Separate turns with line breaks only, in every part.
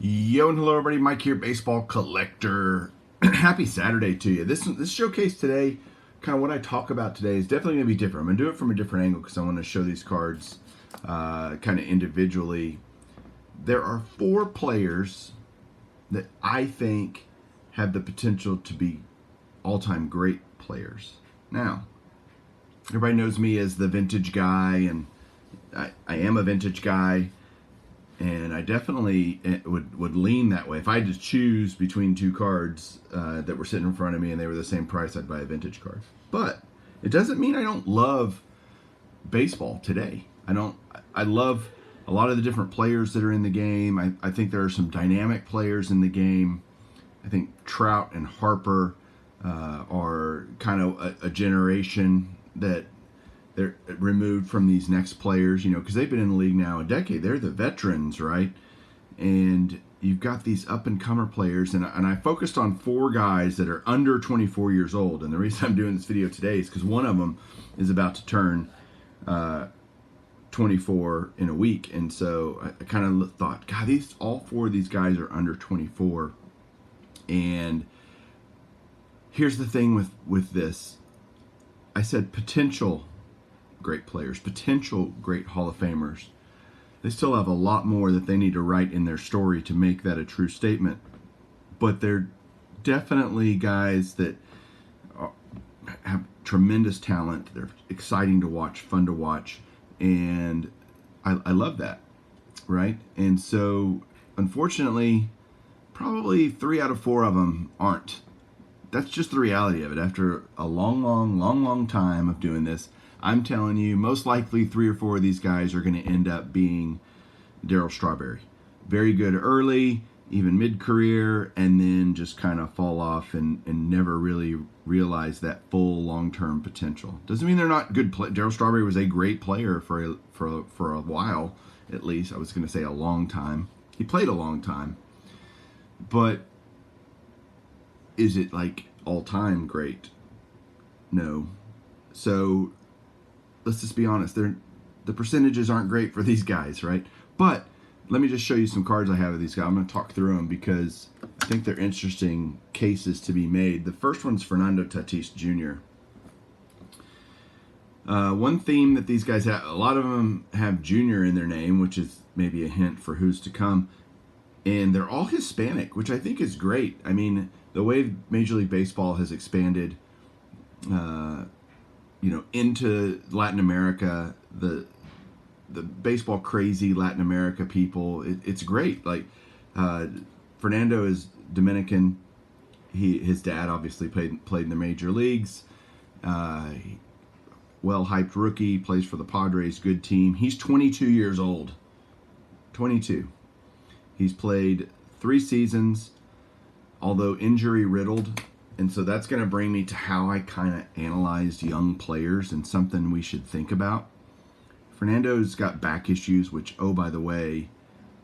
Yo and hello everybody, Mike here, baseball collector. Happy Saturday to you. This showcase today, kind of what I talk about today, is definitely going to be different. I'm going to do it from a different angle because I want to show these cards kind of individually. There are 4 players that I think have the potential to be all-time great players. Now, everybody knows me as the vintage guy, and I am a vintage guy. And I definitely would lean that way. If I had to choose between 2 cards that were sitting in front of me and they were the same price, I'd buy a vintage card. But it doesn't mean I don't love baseball today. I love a lot of the different players that are in the game. I think there are some dynamic players in the game. I think Trout and Harper are kind of a generation that they're removed from these next players, because they've been in the league now a decade. They're the veterans, right? And you've got these up-and-comer players, and I focused on 4 guys that are under 24 years old. And the reason I'm doing this video today is because one of them is about to turn 24 in a week. And so I kind of thought, God, all 4 of these guys are under 24. And here's the thing with this. I said potential great players, potential great Hall of Famers. They still have a lot more that they need to write in their story to make that a true statement. But they're definitely guys that have tremendous talent. They're exciting to watch, fun to watch, and I love that, right? And so, unfortunately, probably 3 out of 4 of them aren't. That's just the reality of it. After a long time of doing this, I'm telling you, most likely 3 or 4 of these guys are going to end up being Darryl Strawberry. Very good early, even mid-career, and then just kind of fall off and never really realize that full long-term potential. Doesn't mean they're not good players. Darryl Strawberry was a great player for a while, at least. I was going to say a long time. He played a long time. But is it like all-time great? No. So let's just be honest, the percentages aren't great for these guys, right? But let me just show you some cards I have of these guys. I'm going to talk through them because I think they're interesting cases to be made. The first one's Fernando Tatis Jr. One theme that these guys have, a lot of them have Junior in their name, which is maybe a hint for who's to come. And they're all Hispanic, which I think is great. I mean, the way Major League Baseball has expanded into Latin America, the baseball crazy Latin America people, it's great. Like Fernando is Dominican. His dad obviously played in the major leagues. Well hyped rookie, plays for the Padres, good team. He's 22 years old. 22. He's played 3 seasons, although injury riddled. And so that's going to bring me to how I kind of analyzed young players and something we should think about. Fernando's got back issues, which, oh, by the way,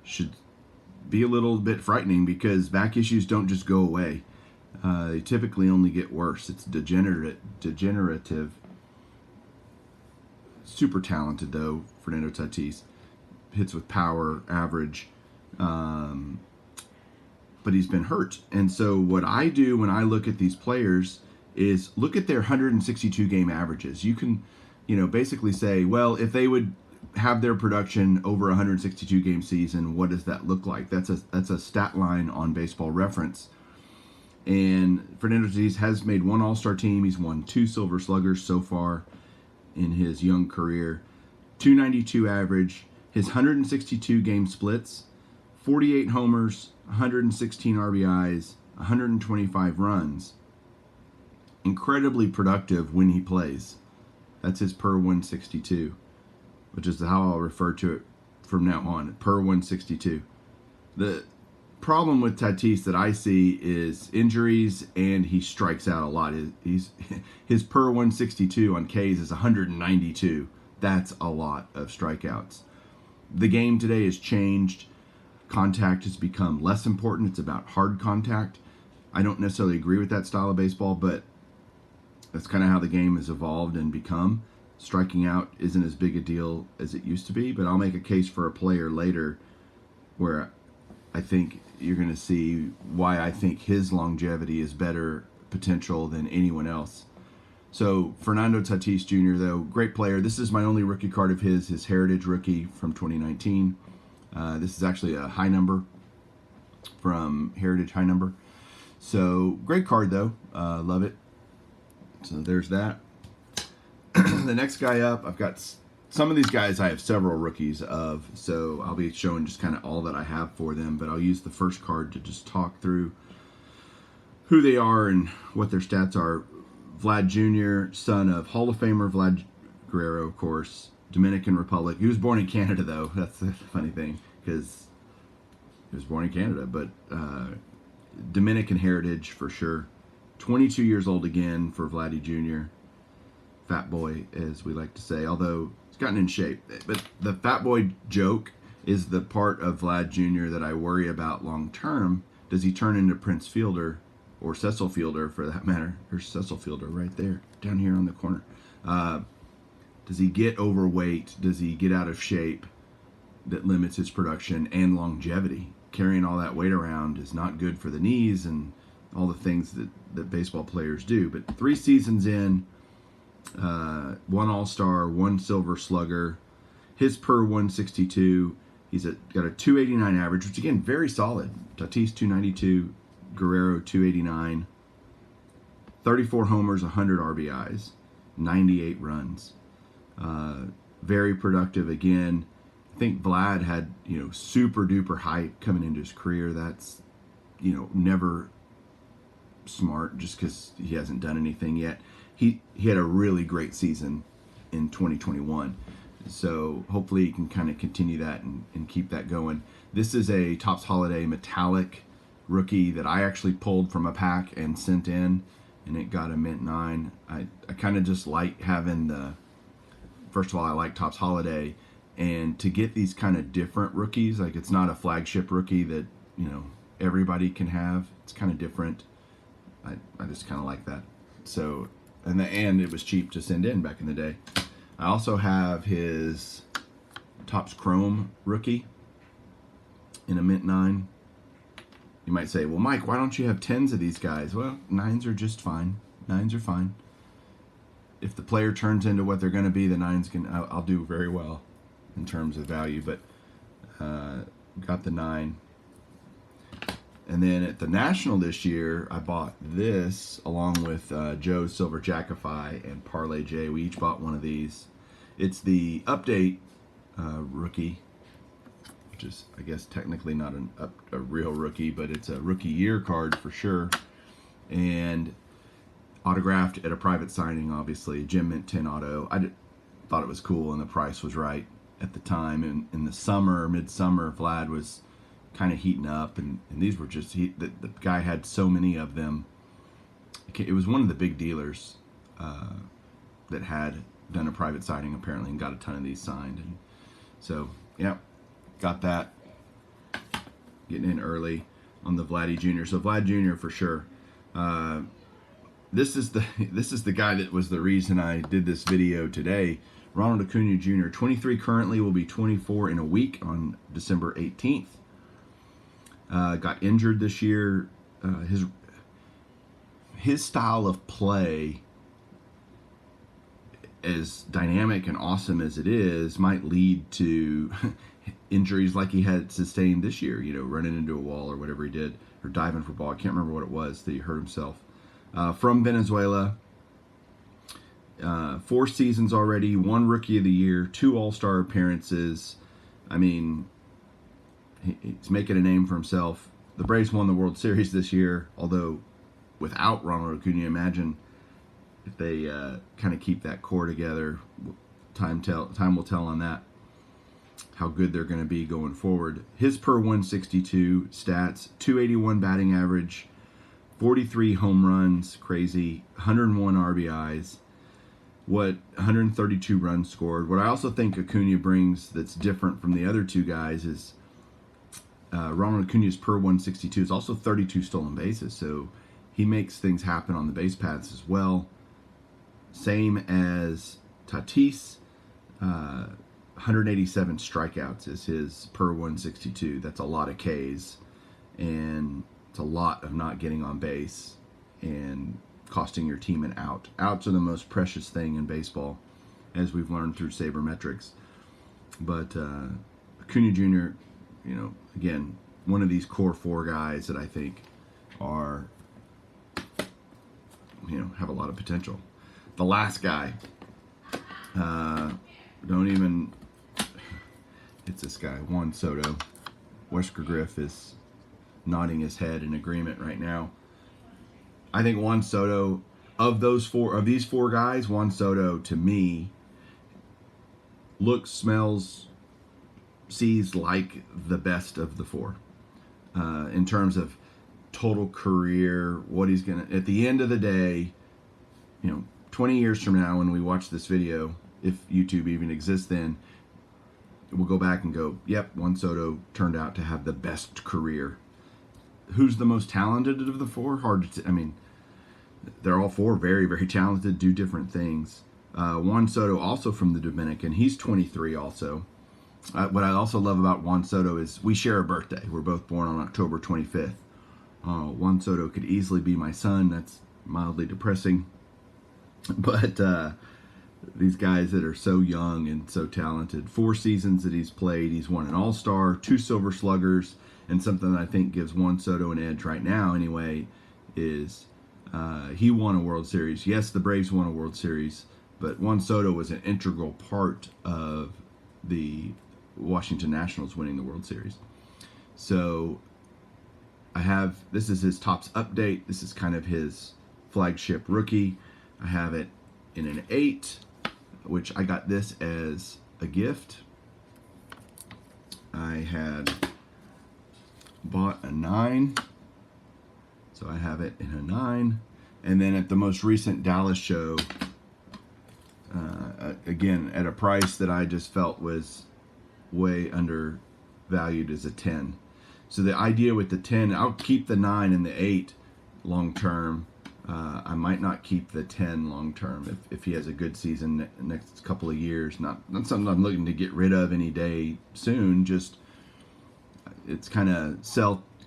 should be a little bit frightening because back issues don't just go away. They typically only get worse. It's degenerative. Super talented, though, Fernando Tatis. Hits with power, average. But he's been hurt. And so what I do when I look at these players is look at their 162 game averages. You can, basically say, well, if they would have their production over a 162 game season, what does that look like? That's a stat line on Baseball Reference. And Fernando Tatis has made 1 All-Star team. He's won 2 Silver Sluggers so far in his young career. 292 average. His 162 game splits, 48 homers, 116 RBIs, 125 runs. Incredibly productive when he plays. That's his per 162, which is how I'll refer to it from now on, per 162. The problem with Tatis that I see is injuries, and he strikes out a lot. His per 162 on Ks is 192. That's a lot of strikeouts. The game today has changed. Contact has become less important. It's about hard contact. I don't necessarily agree with that style of baseball, but that's kind of how the game has evolved and become. Striking out isn't as big a deal as it used to be, but I'll make a case for a player later where I think you're going to see why I think his longevity is better potential than anyone else. So Fernando Tatis Jr., though, great player. This is my only rookie card of his Heritage rookie from 2019. This is actually a high number from Heritage high number. So great card, though. Love it. So there's that. The next guy up, I've got some of these guys I have several rookies of, so I'll be showing just kind of all that I have for them, but I'll use the first card to just talk through who they are and what their stats are. Vlad Jr., son of Hall of Famer Vlad Guerrero, of course, Dominican Republic. He was born in Canada, though. That's the funny thing, because he was born in Canada, but Dominican heritage for sure. 22 years old again for Vladdy Jr. Fat boy, as we like to say, although he's gotten in shape. But the fat boy joke is the part of Vlad Jr. that I worry about long term. Does he turn into Prince Fielder, or Cecil Fielder for that matter? There's Cecil Fielder right there, down here on the corner. Does he get overweight? Does he get out of shape that limits his production and longevity? Carrying all that weight around is not good for the knees and all the things that baseball players do. But 3 seasons in, 1 All-Star, 1 Silver Slugger, his per 162. He's got a 289 average, which again, very solid. Tatis 292, Guerrero 289, 34 homers, 100 RBIs, 98 runs. Very productive again. I think Vlad had, super duper hype coming into his career. That's, never smart just because he hasn't done anything yet. He had a really great season in 2021. So hopefully he can kind of continue that and keep that going. This is a Topps Holiday metallic rookie that I actually pulled from a pack and sent in, and it got a mint 9. I kind of just like having first of all, I like Topps Holiday, and to get these kind of different rookies, like it's not a flagship rookie that, everybody can have. It's kind of different. I just kind of like that. So, and it was cheap to send in back in the day. I also have his Topps Chrome rookie in a mint 9. You might say, well, Mike, why don't you have 10s of these guys? Well, 9s are just fine. 9s are fine. If the player turns into what they're going to be, the 9s I'll do very well in terms of value. But got the 9. And then at the National this year, I bought this along with Joe's Silver Jackify and Parlay J. We each bought one of these. It's the update rookie, which is, I guess, technically not a real rookie, but it's a rookie year card for sure. And autographed at a private signing, obviously. Jim Mint 10 auto. I thought it was cool, and the price was right at the time. And in the summer, midsummer, Vlad was kind of heating up, and these were just the guy had so many of them. It was one of the big dealers that had done a private signing apparently and got a ton of these signed, and so yeah, got that. Getting in early on the Vladdy Jr. So Vlad Jr. for sure. This is the guy that was the reason I did this video today. Ronald Acuna Jr. 23 currently, will be 24 in a week on December 18th. Got injured this year. His style of play, as dynamic and awesome as it is, might lead to injuries like he had sustained this year, running into a wall or whatever he did, or diving for a ball. I can't remember what it was that he hurt himself. From Venezuela, 4 seasons already, 1 Rookie of the Year, 2 All-Star appearances. I mean, he's making a name for himself. The Braves won the World Series this year, although without Ronald Acuna. Imagine if they kind of keep that core together. Time will tell on that, how good they're going to be going forward. His per 162 stats, 281 batting average, 43 home runs, crazy, 101 RBIs, 132 runs scored. What I also think Acuna brings that's different from the other 2 guys is Ronald Acuna's per 162 is also 32 stolen bases, so he makes things happen on the base paths as well. Same as Tatis, 187 strikeouts is his per 162. That's a lot of Ks. and it's a lot of not getting on base and costing your team an out. Outs are the most precious thing in baseball, as we've learned through sabermetrics. But Cuna Jr., again, one of these core four guys that I think are, have a lot of potential. The last guy, it's this guy, Juan Soto. Wesker Griff is nodding his head in agreement right now. I think Juan Soto, of these four guys, Juan Soto, to me, looks, smells, sees like the best of the four. In terms of total career, what he's going to, at the end of the day, 20 years from now when we watch this video, if YouTube even exists then, we'll go back and go, yep, Juan Soto turned out to have the best career. Who's the most talented of the four? Hard to they're all four very, very talented, do different things. Juan Soto, also from the Dominican, he's 23 also. What I also love about Juan Soto is we share a birthday. We're both born on October 25th. Juan Soto could easily be my son. That's mildly depressing. But these guys that are so young and so talented, 4 seasons that he's played, he's won an All-Star, 2 Silver Sluggers, and something that I think gives Juan Soto an edge right now anyway is he won a World Series. Yes, the Braves won a World Series, but Juan Soto was an integral part of the Washington Nationals winning the World Series. So this is his Topps update. This is kind of his flagship rookie. I have it in an 8, which I got this as a gift. I had bought a 9, so I have it in a 9. And then at the most recent Dallas show, again, at a price that I just felt was way undervalued, as a 10. So the idea with the 10, I'll keep the 9 and the 8 long term. I might not keep the 10 long term if he has a good season next couple of years. Not something I'm looking to get rid of any day soon. Just it's kind of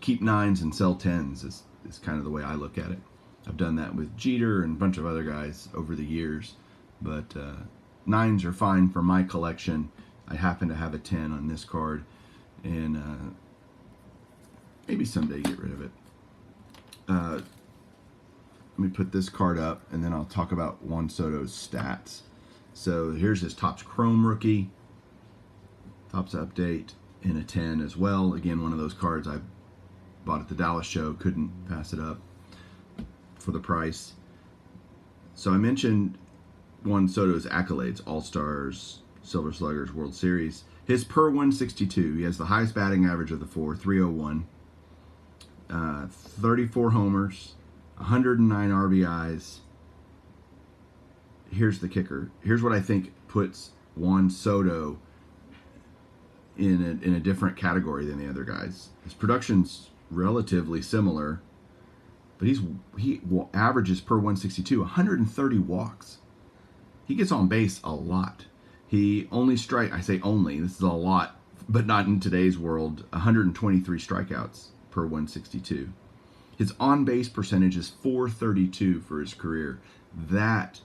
keep 9s and sell 10s is kind of the way I look at it. I've done that with Jeter and a bunch of other guys over the years, but 9s are fine for my collection. I happen to have a 10 on this card, and maybe someday get rid of it. Let me put this card up, and then I'll talk about Juan Soto's stats. So here's his Topps Chrome rookie, Topps update in a 10 as well. Again, one of those cards I bought at the Dallas show, couldn't pass it up for the price. So I mentioned Juan Soto's accolades: All-Stars, Silver Sluggers, World Series. His per 162, he has the highest batting average of the four, 301, 34 homers, 109 RBIs. Here's the kicker. Here's what I think puts Juan Soto in a different category than the other guys. His production's relatively similar, but he averages per 162 130 walks. He gets on base a lot. He only I say only, this is a lot, but not in today's world, 123 strikeouts per 162. His on-base percentage is .432 for his career. That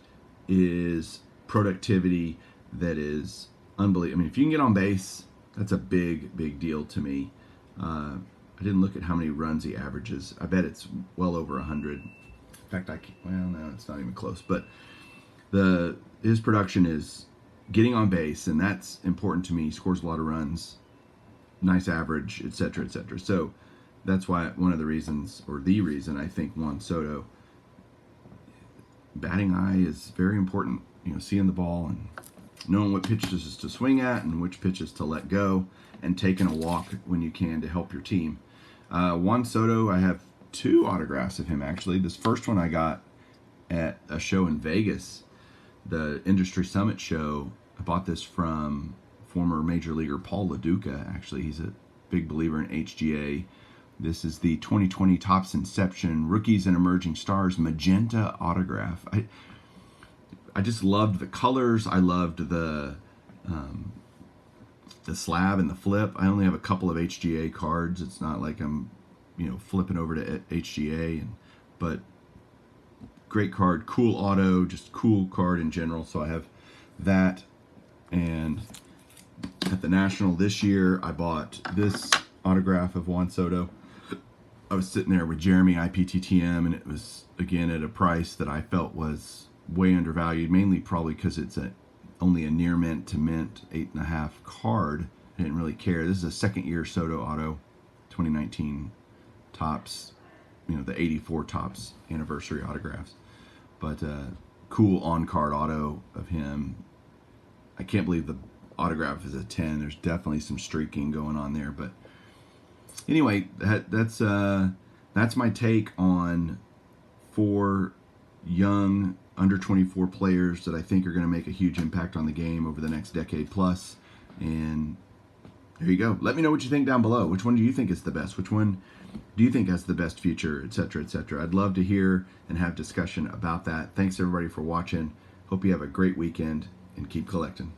is productivity that is unbelievable. I mean, if you can get on base, that's a big, big deal to me. I didn't look at how many runs he averages. I bet it's well over 100. In fact, no, it's not even close. But his production is getting on base, and that's important to me. He scores a lot of runs, nice average, etc., etc. So that's why one of the reasons, or the reason, I think Juan Soto, batting eye is very important. Seeing the ball and knowing what pitches to swing at and which pitches to let go, and taking a walk when you can to help your team. Juan Soto, I have 2 autographs of him actually. This first one I got at a show in Vegas, the Industry Summit show. I bought this from former Major Leaguer Paul LaDuca. Actually, he's a big believer in HGA. This is the 2020 Topps Inception Rookies and Emerging Stars Magenta autograph. I just loved the colors. I loved the slab and the flip. I only have a couple of HGA cards. It's not like I'm flipping over to HGA, but great card, cool auto, just cool card in general. So I have that. And at the National this year, I bought this autograph of Juan Soto. I was sitting there with Jeremy IPTTM, and it was, again, at a price that I felt was way undervalued, mainly probably because it's only a near mint to mint 8.5 card. I didn't really care. This is a second year Soto auto, 2019 Topps, the 84 Topps anniversary autographs. But cool on-card auto of him. I can't believe the autograph is a 10. There's definitely some streaking going on there. But anyway, that's my take on 4 young under 24 players that I think are going to make a huge impact on the game over the next decade plus. And there you go. Let me know what you think down below. Which one do you think is the best? Which one do you think has the best future, etc., etc.? I'd love to hear and have discussion about that. Thanks everybody for watching. Hope you have a great weekend and keep collecting.